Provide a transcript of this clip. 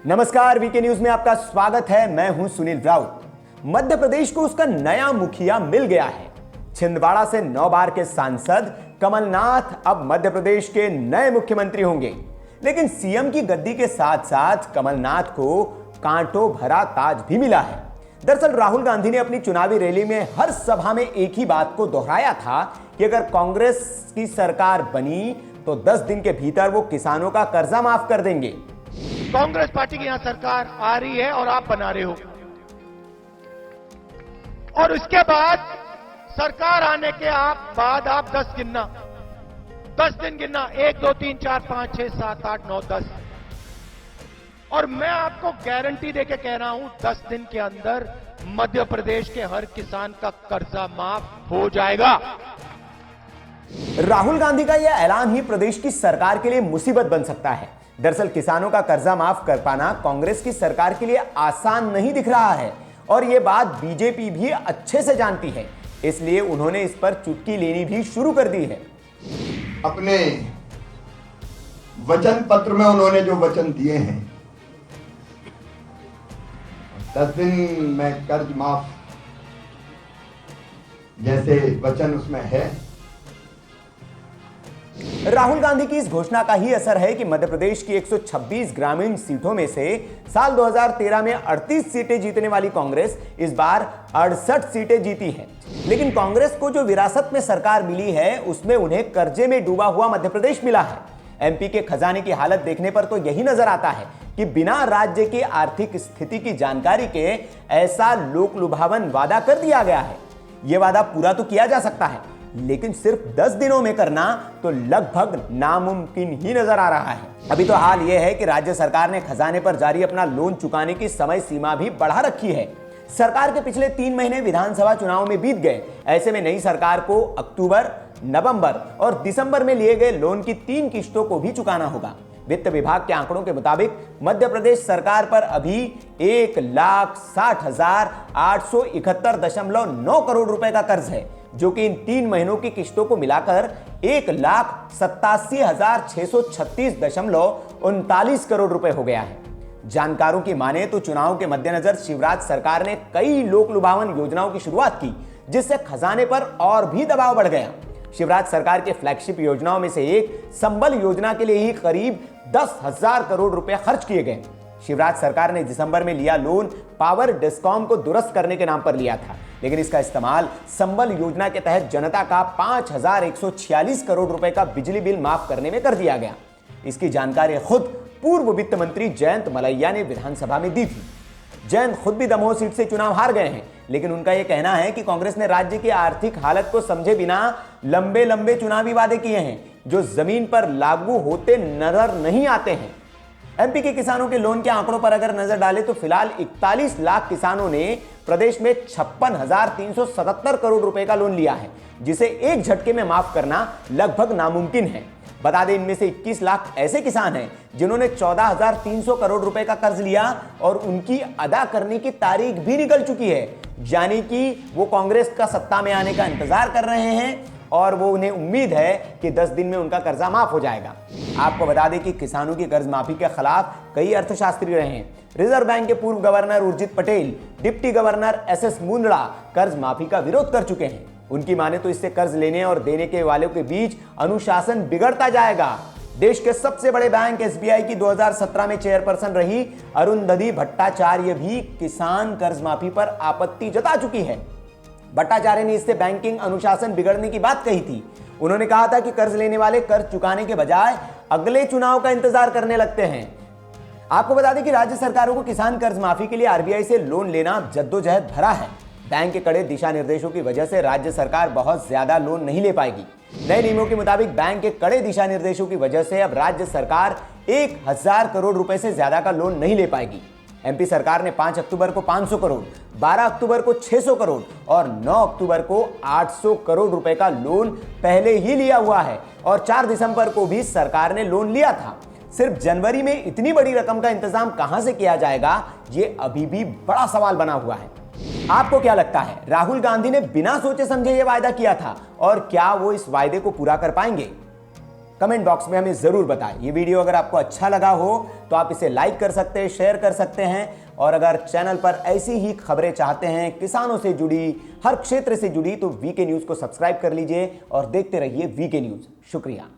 नमस्कार, VK news में आपका स्वागत है। मैं हूं सुनील राउत। मध्य प्रदेश को उसका नया मुखिया मिल गया है। छिंदवाड़ा से 9 बार के सांसद कमलनाथ अब मध्य प्रदेश के नए मुख्यमंत्री होंगे। लेकिन सीएम की गद्दी के साथ साथ कमलनाथ को कांटों भरा ताज भी मिला है। दरअसल राहुल गांधी ने अपनी चुनावी रैली में हर सभा में एक ही बात को दोहराया था कि अगर कांग्रेस की सरकार बनी तो 10 दिन के भीतर वो किसानों का कर्जा माफ कर देंगे। कांग्रेस पार्टी की यहां सरकार आ रही है और आप बना रहे हो, और उसके बाद सरकार आने के बाद आप 10 दिन गिनना 1 2 3 4 5 6 7 8 9 10, और मैं आपको गारंटी देके कह रहा हूं 10 दिन के अंदर मध्य प्रदेश के हर किसान का कर्जा माफ हो जाएगा। राहुल गांधी का यह ऐलान ही प्रदेश की सरकार के लिए मुसीबत बन सकता है। दरअसल किसानों का कर्जा माफ कर पाना कांग्रेस की सरकार के लिए आसान नहीं दिख रहा है, और यह बात बीजेपी भी अच्छे से जानती है। इसलिए उन्होंने इस पर चुटकी लेनी भी शुरू कर दी है। अपने वचन पत्र में उन्होंने जो वचन दिए हैं, 10 दिन में कर्ज माफ जैसे वचन उसमें है। राहुल गांधी की इस घोषणा का ही असर है कि मध्य प्रदेश की 126 ग्रामीण सीटों में से साल 2013 में 38 सीटें जीतने वाली कांग्रेस इस बार 68 सीटें जीती है। लेकिन कांग्रेस को जो विरासत में सरकार मिली है उसमें उन्हें कर्जे में डूबा हुआ मध्य प्रदेश मिला है। एमपी के खजाने की हालत देखने पर तो यही नजर आता है कि बिना राज्य की आर्थिक स्थिति की जानकारी के ऐसा लोक लुभावन वादा कर दिया गया है। यह वादा पूरा तो किया जा सकता है, लेकिन सिर्फ 10 दिनों में करना तो लगभग नामुमकिन ही नजर आ रहा है। अभी तो हाल यह है कि राज्य सरकार ने खजाने पर जारी अपना लोन चुकाने की समय सीमा भी बढ़ा रखी है। सरकार के पिछले 3 महीने विधानसभा चुनाव में बीत गए। ऐसे में नई सरकार को अक्टूबर, नवंबर और दिसंबर में लिए गए लोन की 3 किस्तों को भी चुकाना होगा। वित्त विभाग के आंकड़ों के मुताबिक मध्य प्रदेश सरकार पर अभी 1,60,871.9 करोड़ रुपए का कर्ज है, जो कि इन 3 महीनों की किस्तों को मिलाकर 1,87,636.39 करोड़ रुपए हो गया है। जानकारों की माने तो चुनाव के मद्देनजर शिवराज सरकार ने कई लोक लुभावन योजनाओं की शुरुआत की, जिससे खजाने पर और भी दबाव बढ़ गया। शिवराज सरकार के फ्लैगशिप योजनाओं में से एक संबल योजना के लिए ही करीब 10,000 करोड़ रुपए खर्च किए गए। शिवराज सरकार ने दिसंबर में लिया लोन पावर डिस्कॉम को दुरुस्त करने के नाम पर लिया था, लेकिन इसका इस्तेमाल संबल योजना के तहत जनता का 5,146 करोड़ रुपए का बिजली बिल माफ करने में कर दिया गया। इसकी जानकारी खुद पूर्व वित्त मंत्री जयंत मलैया ने विधानसभा में दी थी। जयंत खुद भी दमोह सीट से चुनाव हार गए हैं, लेकिन उनका यह कहना है कि कांग्रेस ने राज्य की आर्थिक हालत को समझे बिना लंबे लंबे चुनावी वादे किए हैं, जो जमीन पर लागू होते नजर नहीं आते हैं। एमपी के किसानों के लोन के आंकड़ों पर अगर नजर डालें तो फिलहाल 41 लाख किसानों ने प्रदेश में 56,377 करोड़ रुपए का लोन लिया है, जिसे एक झटके में माफ करना लगभग नामुमकिन है। बता दें, इनमें से 21 लाख ऐसे किसान हैं जिन्होंने 14,300 करोड़ रुपए का कर्ज लिया और उनकी अदा करने की तारीख भी निकल चुकी है। यानी कि वो कांग्रेस का सत्ता में आने का इंतजार कर रहे हैं और वो उन्हें उम्मीद है कि 10 दिन में उनका कर्जा माफ हो जाएगा। आपको बता दें कि किसानों की कर्ज माफी के खिलाफ कई अर्थशास्त्री रहे हैं। रिजर्व बैंक के पूर्व governor Urjit Patel, deputy governor SS Mundra कर्ज माफी का विरोध कर चुके हैं। उनकी माने तो इससे कर्ज लेने और देने के वालों के बीच अनुशासन बिगड़ता जाएगा। देश के सबसे बड़े बैंक एसबीआई की 2017 में चेयरपर्सन रही अरुंधति भट्टाचार्य भी किसान कर्ज माफी पर आपत्ति जता चुकी है। भट्टाचार्य ने इससे बैंकिंग अनुशासन बिगड़ने की बात कही थी। उन्होंने कहा था कि कर्ज लेने वाले कर्ज चुकाने के बजाय अगले चुनाव का इंतजार करने लगते हैं। आपको बता दें कि राज्य सरकारों को किसान कर्ज माफी के लिए आरबीआई से लोन लेना जद्दोजहद भरा है। बैंक के कड़े दिशा निर्देशों की वजह से राज्य सरकार बहुत ज्यादा लोन नहीं ले पाएगी। नए नियमों के मुताबिक बैंक के कड़े दिशा निर्देशों की वजह से अब राज्य सरकार 1,000 करोड़ रुपए से ज्यादा का लोन नहीं ले पाएगी। एमपी सरकार ने 5 अक्टूबर को 500 करोड़, 12 अक्टूबर को 600 करोड़ और 9 अक्टूबर को 800 करोड़ रुपए का लोन पहले ही लिया हुआ है, और 4 दिसंबर को भी सरकार ने लोन लिया था। सिर्फ जनवरी में इतनी बड़ी रकम का इंतजाम कहां से किया जाएगा, ये अभी भी बड़ा सवाल बना हुआ है। आपको क्या लगता है, राहुल गांधी ने बिना सोचे समझे यह वायदा किया था और क्या वो इस वायदे को पूरा कर पाएंगे? कमेंट बॉक्स में हमें जरूर बताएं। ये वीडियो अगर आपको अच्छा लगा हो तो आप इसे लाइक कर सकते हैं, शेयर कर सकते हैं, और अगर चैनल पर ऐसी ही खबरें चाहते हैं किसानों से जुड़ी, हर क्षेत्र से जुड़ी, तो वीके न्यूज को सब्सक्राइब कर लीजिए और देखते रहिए वीके न्यूज। शुक्रिया।